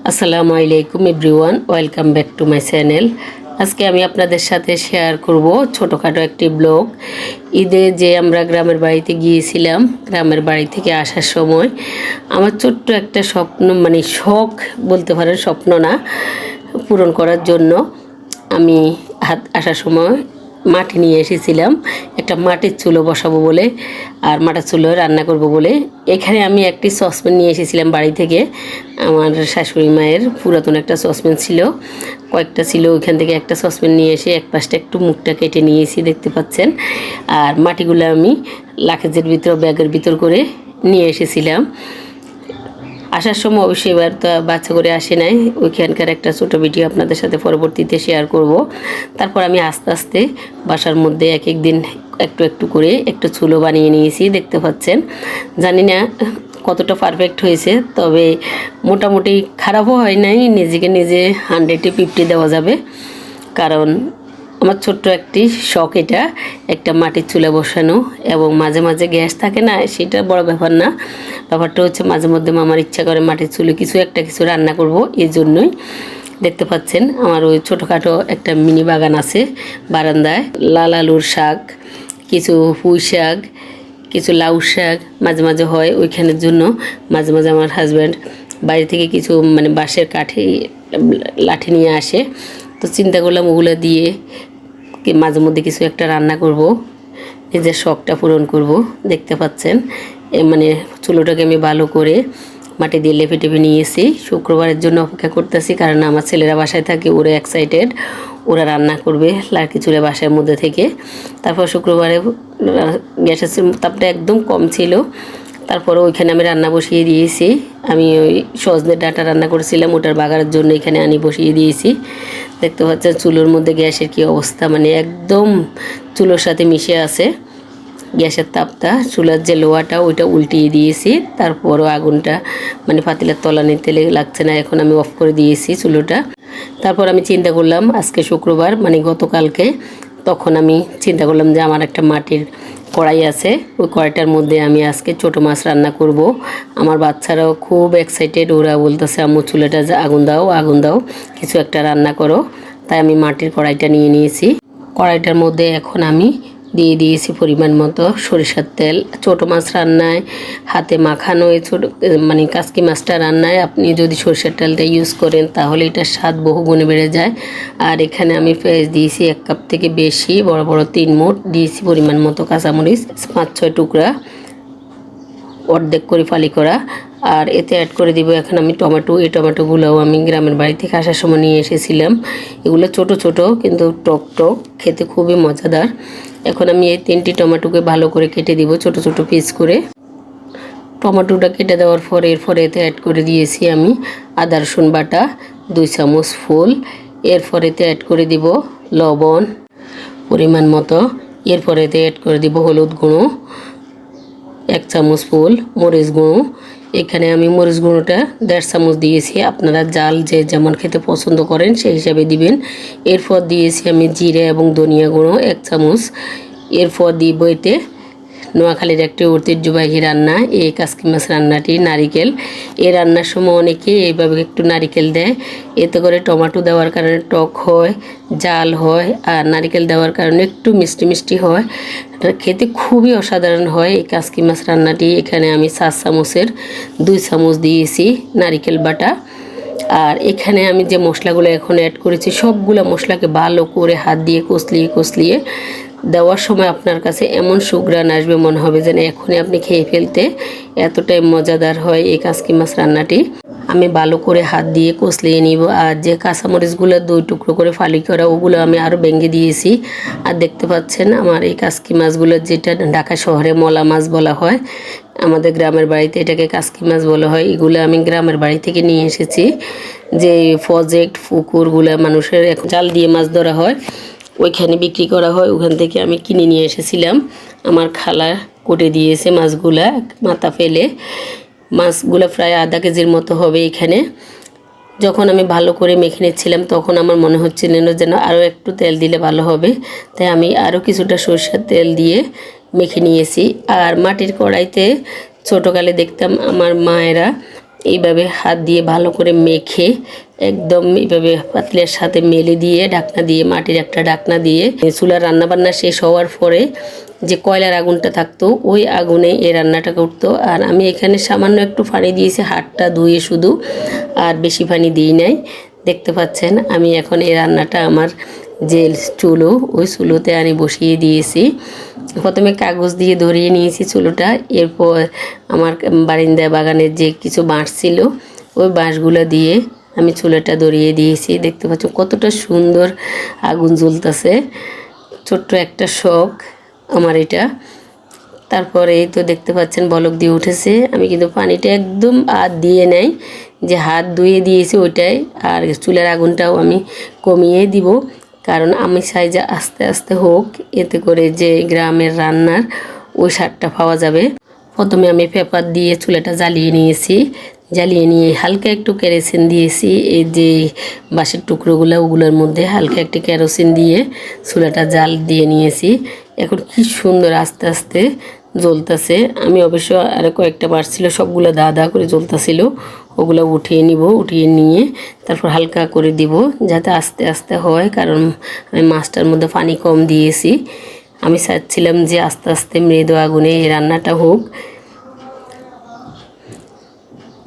আসসালামু আলাইকুম everyone, welcome back to my channel. আজকে আমি আপনাদের সাথে শেয়ার করব ছোটোখাটো একটি ব্লগ। ঈদে যে আমরা গ্রামের বাড়িতে গিয়েছিলাম, গ্রামের বাড়ি থেকে আসার সময় আমার ছোট্ট একটা স্বপ্ন, মানে শখ বলতে পারেন, স্বপ্ন না, পূরণ করার জন্য আমি আসার সময় মাটি নিয়ে এসেছিলাম, একটা মাটির চুলো বসাবো বলে আর মাটির চুলো রান্না করব বলে। এখানে আমি একটি সসপ্যান নিয়ে এসেছিলাম বাড়ি থেকে। আমার শাশুড়ি মায়ের পুরাতন একটা সসপ্যান ছিল, কয়েকটা ছিল, ওইখান থেকে একটা সসপ্যান নিয়ে এসে এক পাশটা একটু মুখটা কেটে নিয়েছি, দেখতে পাচ্ছেন। আর মাটিগুলো আমি লাকেজের ভিতর, ব্যাগের ভিতর করে নিয়ে এসেছিলাম। আসার সময় অবশ্যই এবার তো বাচ্চা করে আসে নাই, ওইখানকার একটা ছোটো ভিডিও আপনাদের সাথে পরবর্তীতে শেয়ার করব। তারপর আমি আস্তে আস্তে বাসার মধ্যে এক এক দিন একটু একটু করে একটু চুলো বানিয়ে নিয়েছি, দেখতে পাচ্ছেন। জানি না কতটা পারফেক্ট হয়েছে, তবে মোটামুটি খারাপও হয় নাই। নিজেকে নিজে 100-50 দেওয়া যাবে, কারণ আমার ছোট্ট একটি শখ এটা, একটা মাটির চুলা বসানো। এবং মাঝে মাঝে গ্যাস থাকে না, সেটা বড় ব্যাপার না, ব্যাপারটা হচ্ছে মাঝে মধ্যে আমার ইচ্ছা করে মাটির চুলে কিছু রান্না করব। এই জন্যই দেখতে পাচ্ছেন আমার ওই ছোটোখাটো একটা মিনি বাগান আছে বারান্দায়। লাল আলুর শাক, কিছু পুঁই শাক, কিছু লাউ শাক মাঝে মাঝে হয়, ওইখানের জন্য মাঝে মাঝে আমার হাজব্যান্ড বাইরে থেকে কিছু মানে বাঁশের লাঠি নিয়ে আসে। তো চিন্তা করলাম ওগুলো দিয়ে মাঝে মধ্যে কিছু একটা রান্না করব, নিজের শখটা পূরণ করব। দেখতে পাচ্ছেন মানে চুলোটাকে আমি ভালো করে মাটি দিয়ে লেপে টেপে নিয়েছি। শুক্রবারের জন্য অপেক্ষা করতেছি, কারণ আমার ছেলেরা বাসায় থাকে, ওরা এক্সাইটেড, ওরা রান্না করবে লাড়কি চুলে বাসার মধ্যে থেকে। তারপর শুক্রবারে গ্যাসের তাপটা একদম কম ছিল, তারপরে ওইখানে আমি রান্না বসিয়ে দিয়েছি। আমি ওই সজনে ডাঁটা রান্না করেছিলাম, ওটার বাগারের জন্য এখানে আনি বসিয়ে দিয়েছি। দেখতে পাচ্ছেন চুলোর মধ্যে গ্যাসের কী অবস্থা, মানে একদম চুলোর সাথে মিশে আছে গ্যাসের তাপটা। চুলার যে লোহাটা ওইটা উল্টিয়ে দিয়েছি, তারপরও আগুনটা মানে পাতিলের তলানি তেলে লাগছে না। এখন আমি অফ করে দিয়েছি চুলোটা। তারপর আমি চিন্তা করলাম আজকে শুক্রবার, মানে গতকালকে, তখন আমি চিন্তা করলাম যে আমার একটা মাটির কড়াই আছে, ওই কড়াইটার মধ্যে আমি আজকে ছোটো মাছ রান্না করব। আমার বাচ্চারাও খুব এক্সাইটেড, ওরা বলতেছে আম্মু চুলাটা যে আগুন দাও, কিছু একটা রান্না করো। তাই আমি মাটির কড়াইটা নিয়ে নিয়েছি। কড়াইটার মধ্যে এখন আমি দিয়ে দিয়েছি পরিমাণ মতো সরিষার তেল। ছোটো মাছ রান্নায় হাতে মাখানো এই মানে কাসকি মাছটা রান্নায় আপনি যদি সরিষার তেলটা ইউজ করেন তাহলে এটার স্বাদ বহু গুণে বেড়ে যায়। আর এখানে আমি পেঁয়াজ দিয়েছি 1 কাপ থেকে বেশি, বড় বড় 3 মুঠ দিয়েছি পরিমাণ মতো। কাঁচামরিচ 5-6 টুকরা, অর্ধেক করে ফালি করা। আর এতে অ্যাড করে দিব এখন আমি টমেটো। এই টমেটোগুলোও আমি গ্রামের বাড়ি থেকে আসার সময় নিয়ে এসেছিলাম। এগুলো ছোট ছোট কিন্তু টক টক, খেতে খুবই মজাদার। এখন আমি এই 3টি টমেটোকে ভালো করে কেটে দিব ছোট ছোট পিস করে। টমেটোটা কেটে দেওয়ার পরে এরপরে এতে অ্যাড করে দিয়েছি আমি আদা রসুন বাটা 2 চামচ ফুল। এরপরে এতে অ্যাড করে দিব লবণ পরিমাণ মতো। এরপরে এতে অ্যাড করে দিব হলুদ গুঁড়ো 1 চামচ ফুল, মরিচ গুঁড়ো, এখানে আমি মরিচ গুঁড়োটা 1.5 চামচ দিয়েছি। আপনারা জাল যে যেমন খেতে পছন্দ করেন সেই হিসাবে দিবেন। এরপর দিয়েছি আমি জিরে এবং ধনিয়া গুঁড়ো 1 চামচ। এরপর দিব এতে নোয়াখালীর একটি ঐতিহ্যবাহী রান্না, এই কাসকি মাছ রান্নাটি, নারিকেল। এই রান্নার সময় অনেকে এইভাবে একটু নারিকেল দেয়, এতে করে টমেটো দেওয়ার কারণে টক হয়, জাল হয়, আর নারিকেল দেওয়ার কারণে একটু মিষ্টি মিষ্টি হয়। এটা খেতে খুবই অসাধারণ হয় এই কাসকি মাছ রান্নাটি। এখানে আমি 4 চামচের 2 চামচ দিয়েছি নারিকেল বাটা। আর এখানে আমি যে মশলাগুলো এখন অ্যাড করেছি সবগুলো মশলাকে ভালো করে হাত দিয়ে কষলিয়ে দেওয়ার সময় আপনার কাছে এমন সুঘ্রাণ আসবে, মনে হবে যেন এখনই আপনি খেয়ে ফেলতে, এতটাই মজাদার হয় এই কাসকি মাছ রান্নাটি। আমি ভালো করে হাত দিয়ে কষলিয়ে নিব। আর যে কাঁচামরিচগুলো 2 টুকরো করে ফালি করা, ওগুলো আমি আরও ভেঙে দিয়েছি। আর দেখতে পাচ্ছেন আমার এই কাসকি মাছগুলো, যেটা ঢাকা শহরে মলা মাছ বলা হয়, আমাদের গ্রামের বাড়িতে এটাকে কাসকি মাছ বলা হয়। এগুলো আমি গ্রামের বাড়ি থেকে নিয়ে এসেছি। যে প্রজেক্ট পুকুরগুলো মানুষের জাল দিয়ে মাছ ধরা হয়, ওইখানে বিক্রি করা হয়, ওখান থেকে আমি কিনে নিয়ে এসেছিলাম। আমার খালা কেটে দিয়েছে মাছগুলা মাথা ফেলে। মাছগুলো প্রায় আধা কেজির মতো হবে। এখানে যখন আমি ভালো করে মেখে নিচ্ছিলাম তখন আমার মনে হচ্ছিল যেন আরও একটু তেল দিলে ভালো হবে, তাই আমি আরও কিছুটা সরষের তেল দিয়ে মেখে নিয়েছি। আর মাটির কড়াইতে ছোটোকালে দেখতাম আমার মায়েরা এইভাবে হাত দিয়ে ভালো করে মেখে একদম এইভাবে পাতিলের সাথে মেলে দিয়ে ঢাকনা দিয়ে, মাটির একটা ঢাকনা দিয়ে চুলার রান্নাবান্না শেষ হওয়ার পরে যে কয়লার আগুনটা থাকতো ওই আগুনে এই রান্নাটা করতো। আর আমি এখানে সামান্য একটু পানি দিয়েছি, হাতটা ধুয়ে শুধু, আর বেশি পানি দিই নাই। দেখতে পাচ্ছেন আমি এখন এই রান্নাটা আমার যে চুলো, ওই চুলোতে আমি বসিয়ে দিয়েছি। প্রথমে কাগজ দিয়ে ধরিয়ে নিয়েছি চুলোটা, এরপর আমার বারিন্দায় বাগানের যে কিছু বাঁশ ছিল ওই বাঁশগুলো দিয়ে আমি চুলাটা ধরিয়ে দিয়েছি। দেখতে পাচ্ছ কতটা সুন্দর আগুন জ্বলতেছে। ছোট্ট একটা শখ আমার এটা। তারপরে এই তো দেখতে পাচ্ছেন বলক দিয়ে উঠেছে। আমি কিন্তু পানিটা একদম আর দিয়ে নেই, যে হাত ধুয়ে দিয়েছি ওইটাই। আর চুলার আগুনটাও আমি কমিয়ে দিব, কারণ আমি চাই যে আস্তে আস্তে হোক, এতে করে যে গ্রামের রান্নার ওই স্বাদটা পাওয়া যাবে। প্রথমে আমি পেপার দিয়ে চুলাটা জ্বালিয়ে নিয়েছি, জ্বালিয়ে নিয়ে হালকা একটু কেরোসিন দিয়েছি। এই যে বাঁশের টুকরোগুলো ওগুলোর মধ্যে হালকা একটু কেরোসিন দিয়ে চুলাটা জাল দিয়ে নিয়েছি। এখন কি সুন্দর আস্তে আস্তে জ্বলতেছে। আমি অবশ্য আরও কয়েকটা বাঁশ ছিল, সবগুলো দা করে জ্বলতেছিল, ওগুলো উঠিয়ে নিব। উঠিয়ে নিয়ে তারপর হালকা করে দিব যাতে আস্তে আস্তে হয়, কারণ আমি মাছটার মধ্যে পানি কম দিয়েছি। আমি চাচ্ছিলাম যে আস্তে আস্তে মৃদু আগুনে এই রান্নাটা হোক।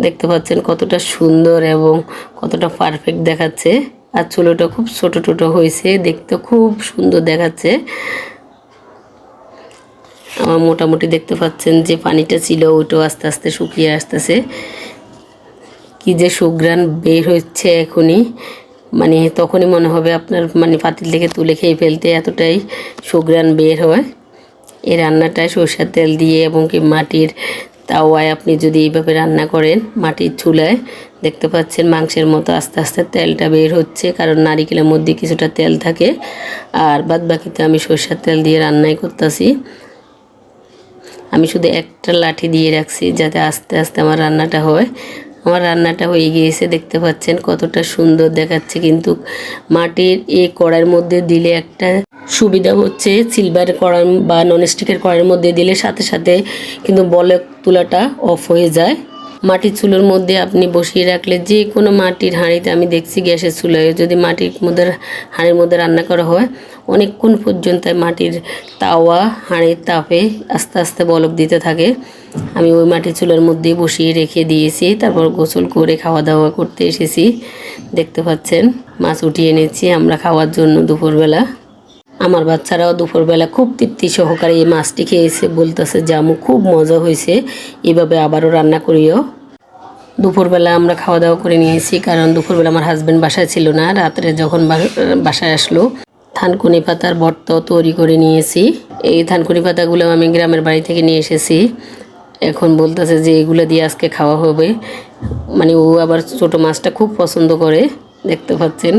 দেখতে পাচ্ছেন কতটা সুন্দর এবং কতটা পারফেক্ট দেখাচ্ছে। আর চুলোটা খুব ছোটো ছোটো হয়েছে, দেখতে খুব সুন্দর দেখাচ্ছে। আমার মোটামুটি দেখতে পাচ্ছেন যে পানিটা ছিল ওইটাও আস্তে আস্তে শুকিয়ে আসতেছে। কি যে সুঘ্রাণ বের হচ্ছে এখনই, মানে তখনই মনে হবে আপনার মানে পাতিল থেকে তুলে খেয়ে ফেলতে, এতটাই সুঘ্রাণ বের হয়। এই রান্নাটায় সরষের তেল দিয়ে এবং কি মাটির তাওয়ায় আপনি যদি এইভাবে রান্না করেন, মাটির চুলায়, দেখতে পাচ্ছেন মাংসের মতো আস্তে আস্তে তেলটা বের হচ্ছে, কারণ নারিকেলের মধ্যে কিছুটা তেল থাকে। আর বাদ বাকিতে আমি সরষের তেল দিয়ে রান্নাই করতেছি। আমি শুধু একটা লাঠি দিয়ে রাখছি যাতে আস্তে আস্তে আমার রান্নাটা হয়। আমার রান্নাটা হয়ে গিয়েছে, দেখতে পাচ্ছেন কতটা সুন্দর দেখাচ্ছে। কিন্তু মাটির এই কড়াইয়ের মধ্যে দিলে একটা সুবিধা হচ্ছে, সিলভারের কড়াই বা ননস্টিকের কড়াইয়ের মধ্যে দিলে সাথে সাথে কিন্তু বলক তোলাটা অফ হয়ে যায়। মাটির চুলোর মধ্যে আপনি বসিয়ে রাখলে, যে কোনো মাটির হাঁড়িতে, আমি দেখছি গ্যাসের চুলায় যদি মাটির মধ্যে হাঁড়ির মধ্যে রান্না করা হয়, অনেকক্ষণ পর্যন্ত মাটির তাওয়া হাঁড়ির তাপে আস্তে আস্তে বলক দিতে থাকে। আমি ওই মাটির চুলার মধ্যেই বসিয়ে রেখে দিয়েছি। তারপর গোসল করে খাওয়া দাওয়া করতে এসেছি। দেখতে পাচ্ছেন মাছ উঠিয়ে এনেছি আমরা খাওয়ার জন্য দুপুরবেলা। আমার বাচ্চারাও দুপুরবেলা খুব তৃপ্তি সহকারে এই মাছটি খেয়েছে, বলতেছে জামু খুব মজা হয়েছে, এভাবে আবারও রান্না করিও। দুপুরবেলা আমরা খাওয়া দাওয়া করে নিয়েছি, কারণ দুপুরবেলা আমার হাজব্যান্ড বাসায় ছিল না। রাত্রে যখন বাসায় আসলো, থানকুনি পাতার ভর্তাও তৈরি করে নিয়েছি। এই থানকুনি পাতাগুলো আমি গ্রামের বাড়ি থেকে নিয়ে এসেছি। এখন বলতেছে যে এগুলো দিয়ে আজকে খাওয়া হবে। মানে ও আবার ছোটো মাছটা খুব পছন্দ করে। দেখতে পাচ্ছেন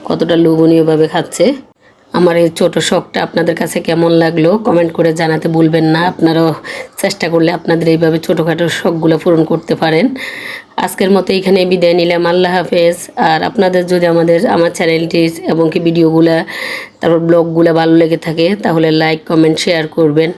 কতটা লোভনীয়ভাবে খাচ্ছে। আমার এই ছোটো শখটা আপনাদের কাছে কেমন লাগলো কমেন্ট করে জানাতে ভুলবেন না। আপনারাও চেষ্টা করলে আপনাদের এইভাবে ছোটোখাটো শখগুলো পূরণ করতে পারেন। আজকের মতো এখানে বিদায় নিলাম। আল্লাহ হাফেজ। আর আপনাদের যদি আমার চ্যানেলটি এবং কি ভিডিওগুলো, তারপর ব্লগগুলো ভালো লেগে থাকে, তাহলে লাইক কমেন্ট শেয়ার করবেন।